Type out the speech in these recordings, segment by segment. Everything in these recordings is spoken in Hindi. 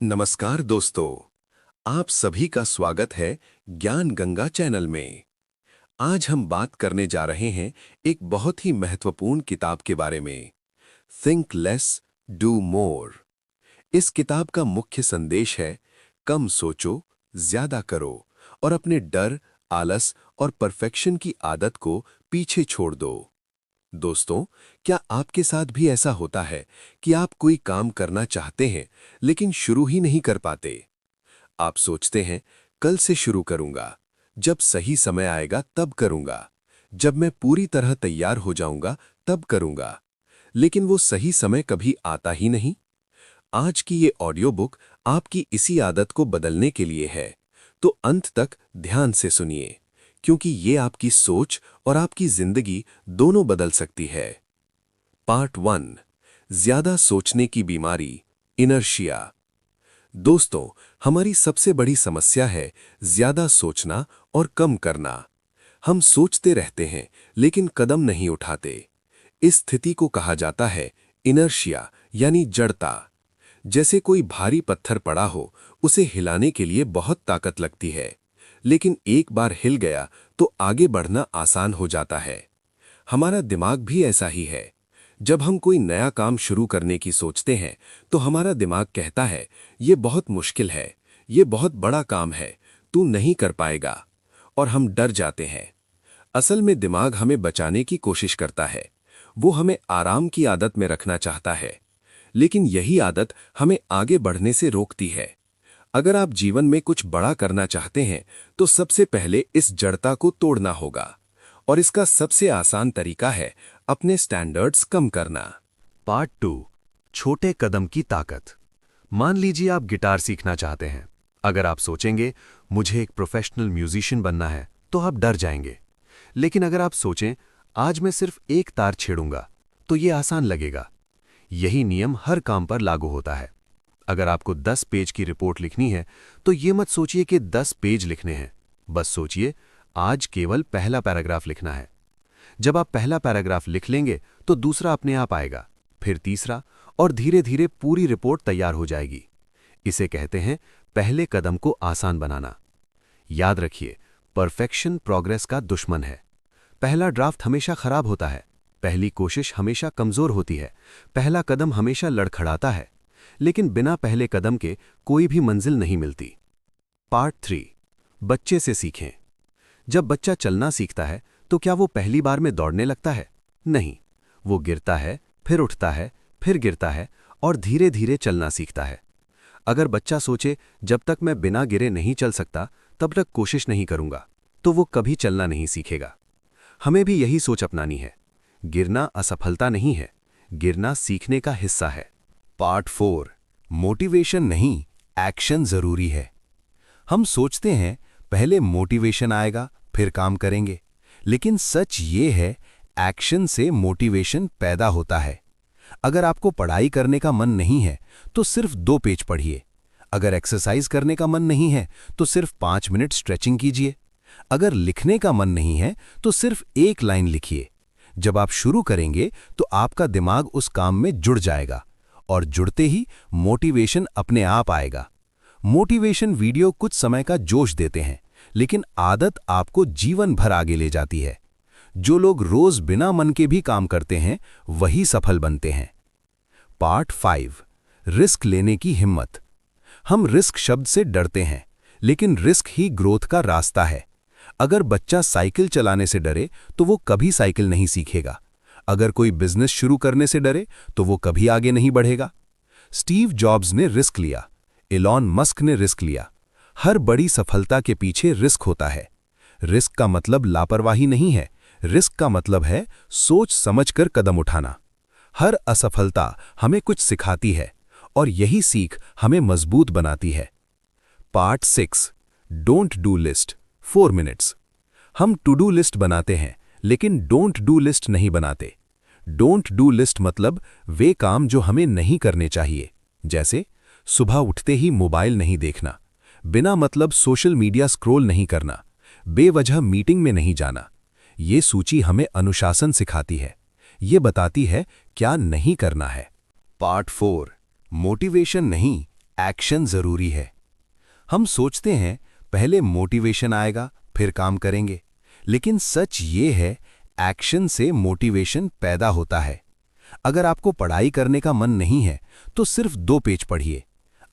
नमस्कार दोस्तों, आप सभी का स्वागत है ज्ञान गंगा चैनल में। आज हम बात करने जा रहे हैं एक बहुत ही महत्वपूर्ण किताब के बारे में, थिंक लेस, डू मोर। इस किताब का मुख्य संदेश है, कम सोचो, ज्यादा करो और अपने डर, आलस और परफेक्शन की आदत को पीछे छोड़ दो। दोस्तों, क्या आपके साथ भी ऐसा होता है कि आप कोई काम करना चाहते हैं लेकिन शुरू ही नहीं कर पाते? आप सोचते हैं, कल से शुरू करूंगा, जब सही समय आएगा तब करूंगा, जब मैं पूरी तरह तैयार हो जाऊंगा तब करूंगा, लेकिन वो सही समय कभी आता ही नहीं। आज की ये ऑडियो बुक आपकी इसी आदत को बदलने के लिए है, तो अंत तक ध्यान से सुनिए, क्योंकि ये आपकी सोच और आपकी जिंदगी दोनों बदल सकती है। पार्ट 1, ज्यादा सोचने की बीमारी, इनर्शिया। दोस्तों, हमारी सबसे बड़ी समस्या है ज्यादा सोचना और कम करना। हम सोचते रहते हैं लेकिन कदम नहीं उठाते। इस स्थिति को कहा जाता है इनर्शिया, यानी जड़ता। जैसे कोई भारी पत्थर पड़ा हो, उसे हिलाने के लिए बहुत ताकत लगती है, लेकिन एक बार हिल गया तो आगे बढ़ना आसान हो जाता है। हमारा दिमाग भी ऐसा ही है। जब हम कोई नया काम शुरू करने की सोचते हैं तो हमारा दिमाग कहता है, ये बहुत मुश्किल है, ये बहुत बड़ा काम है, तू नहीं कर पाएगा, और हम डर जाते हैं। असल में दिमाग हमें बचाने की कोशिश करता है। वो हमें आराम की आदत में रखना चाहता है, लेकिन यही आदत हमें आगे बढ़ने से रोकती है। अगर आप जीवन में कुछ बड़ा करना चाहते हैं तो सबसे पहले इस जड़ता को तोड़ना होगा, और इसका सबसे आसान तरीका है अपने स्टैंडर्ड्स कम करना। पार्ट 2, छोटे कदम की ताकत। मान लीजिए आप गिटार सीखना चाहते हैं। अगर आप सोचेंगे मुझे एक प्रोफेशनल म्यूजिशियन बनना है, तो आप डर जाएंगे। लेकिन अगर आप सोचें आज मैं सिर्फ एक तार छेड़ूंगा, तो ये आसान लगेगा। यही नियम हर काम पर लागू होता है। अगर आपको 10 पेज की रिपोर्ट लिखनी है, तो ये मत सोचिए कि 10 पेज लिखने हैं। बस सोचिए आज केवल पहला पैराग्राफ लिखना है। जब आप पहला पैराग्राफ लिख लेंगे तो दूसरा अपने आप आएगा, फिर तीसरा, और धीरे धीरे पूरी रिपोर्ट तैयार हो जाएगी। इसे कहते हैं पहले कदम को आसान बनाना। याद रखिए, परफेक्शन प्रोग्रेस का दुश्मन है। पहला ड्राफ्ट हमेशा खराब होता है, पहली कोशिश हमेशा कमजोर होती है, पहला कदम हमेशा लड़खड़ाता है, लेकिन बिना पहले कदम के कोई भी मंजिल नहीं मिलती। पार्ट 3, बच्चे से सीखें। जब बच्चा चलना सीखता है तो क्या वो पहली बार में दौड़ने लगता है? नहीं, वो गिरता है, फिर उठता है, फिर गिरता है और धीरे धीरे चलना सीखता है। अगर बच्चा सोचे जब तक मैं बिना गिरे नहीं चल सकता तब तक कोशिश नहीं करूंगा, तो वो कभी चलना नहीं सीखेगा। हमें भी यही सोच अपनानी है। गिरना असफलता नहीं है, गिरना सीखने का हिस्सा है। पार्ट 4, मोटिवेशन नहीं, एक्शन जरूरी है। हम सोचते हैं पहले मोटिवेशन आएगा फिर काम करेंगे, लेकिन सच ये है एक्शन से मोटिवेशन पैदा होता है। अगर आपको पढ़ाई करने का मन नहीं है तो सिर्फ 2 पेज पढ़िए। अगर एक्सरसाइज करने का मन नहीं है तो सिर्फ 5 मिनट स्ट्रेचिंग कीजिए। अगर लिखने का मन नहीं है तो सिर्फ 1 लाइन लिखिए। जब आप शुरू करेंगे तो आपका दिमाग उस काम में जुड़ जाएगा, और जुड़ते ही मोटिवेशन अपने आप आएगा। मोटिवेशन वीडियो कुछ समय का जोश देते हैं, लेकिन आदत आपको जीवन भर आगे ले जाती है। जो लोग रोज बिना मन के भी काम करते हैं वही सफल बनते हैं। पार्ट 5, रिस्क लेने की हिम्मत। हम रिस्क शब्द से डरते हैं, लेकिन रिस्क ही ग्रोथ का रास्ता है। अगर बच्चा साइकिल चलाने से डरे तो वो कभी साइकिल नहीं सीखेगा। अगर कोई बिजनेस शुरू करने से डरे तो वो कभी आगे नहीं बढ़ेगा। स्टीव जॉब्स ने रिस्क लिया, एलॉन मस्क ने रिस्क लिया। हर बड़ी सफलता के पीछे रिस्क होता है। रिस्क का मतलब लापरवाही नहीं है, रिस्क का मतलब है सोच समझकर कदम उठाना। हर असफलता हमें कुछ सिखाती है, और यही सीख हमें मजबूत बनाती है। Part 6, don't do list, 4 minutes. हम टू डू लिस्ट बनाते हैं, लेकिन डोंट डू लिस्ट नहीं बनाते। डोंट डू लिस्ट मतलब वे काम जो हमें नहीं करने चाहिए, जैसे सुबह उठते ही मोबाइल नहीं देखना, बिना मतलब सोशल मीडिया स्क्रॉल नहीं करना, बेवजह मीटिंग में नहीं जाना। ये सूची हमें अनुशासन सिखाती है, ये बताती है क्या नहीं करना है। पार्ट 4, मोटिवेशन नहीं, एक्शन जरूरी है। हम सोचते हैं पहले मोटिवेशन आएगा फिर काम करेंगे, लेकिन सच ये है एक्शन से मोटिवेशन पैदा होता है। अगर आपको पढ़ाई करने का मन नहीं है तो सिर्फ 2 पेज पढ़िए।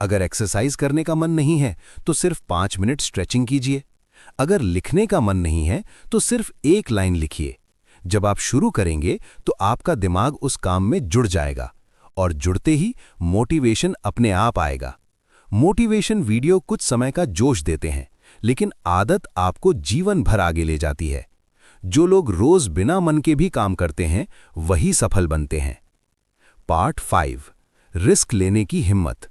अगर एक्सरसाइज करने का मन नहीं है तो सिर्फ 5 मिनट स्ट्रेचिंग कीजिए। अगर लिखने का मन नहीं है तो सिर्फ 1 लाइन लिखिए। जब आप शुरू करेंगे तो आपका दिमाग उस काम में जुड़ जाएगा और जुड़ते ही मोटिवेशन अपने आप आएगा। मोटिवेशन वीडियो कुछ समय का जोश देते हैं, लेकिन आदत आपको जीवन भर आगे ले जाती है। जो लोग रोज बिना मन के भी काम करते हैं वही सफल बनते हैं। पार्ट 5, रिस्क लेने की हिम्मत।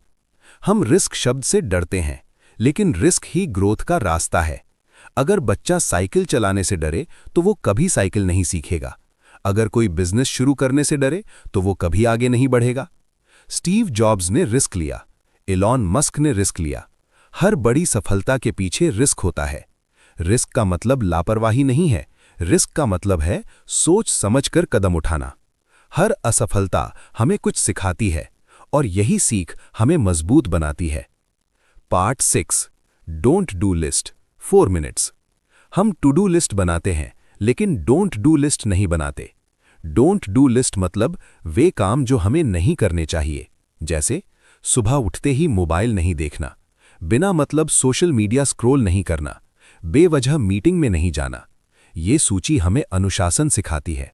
हम रिस्क शब्द से डरते हैं, लेकिन रिस्क ही ग्रोथ का रास्ता है। अगर बच्चा साइकिल चलाने से डरे तो वो कभी साइकिल नहीं सीखेगा। अगर कोई बिजनेस शुरू करने से डरे तो वो कभी आगे नहीं बढ़ेगा। स्टीव जॉब्स ने रिस्क लिया, एलॉन मस्क ने रिस्क लिया। हर बड़ी सफलता के पीछे रिस्क होता है। रिस्क का मतलब लापरवाही नहीं है, रिस्क का मतलब है सोच समझकर कदम उठाना। हर असफलता हमें कुछ सिखाती है और यही सीख हमें मजबूत बनाती है। Part 6, don't do list, 4 minutes. हम टू डू लिस्ट बनाते हैं, लेकिन डोंट डू लिस्ट नहीं बनाते। डोंट डू लिस्ट मतलब वे काम जो हमें नहीं करने चाहिए, जैसे सुबह उठते ही मोबाइल नहीं देखना, बिना मतलब सोशल मीडिया स्क्रॉल नहीं करना, बेवजह मीटिंग में नहीं जाना। ये सूची हमें अनुशासन सिखाती है।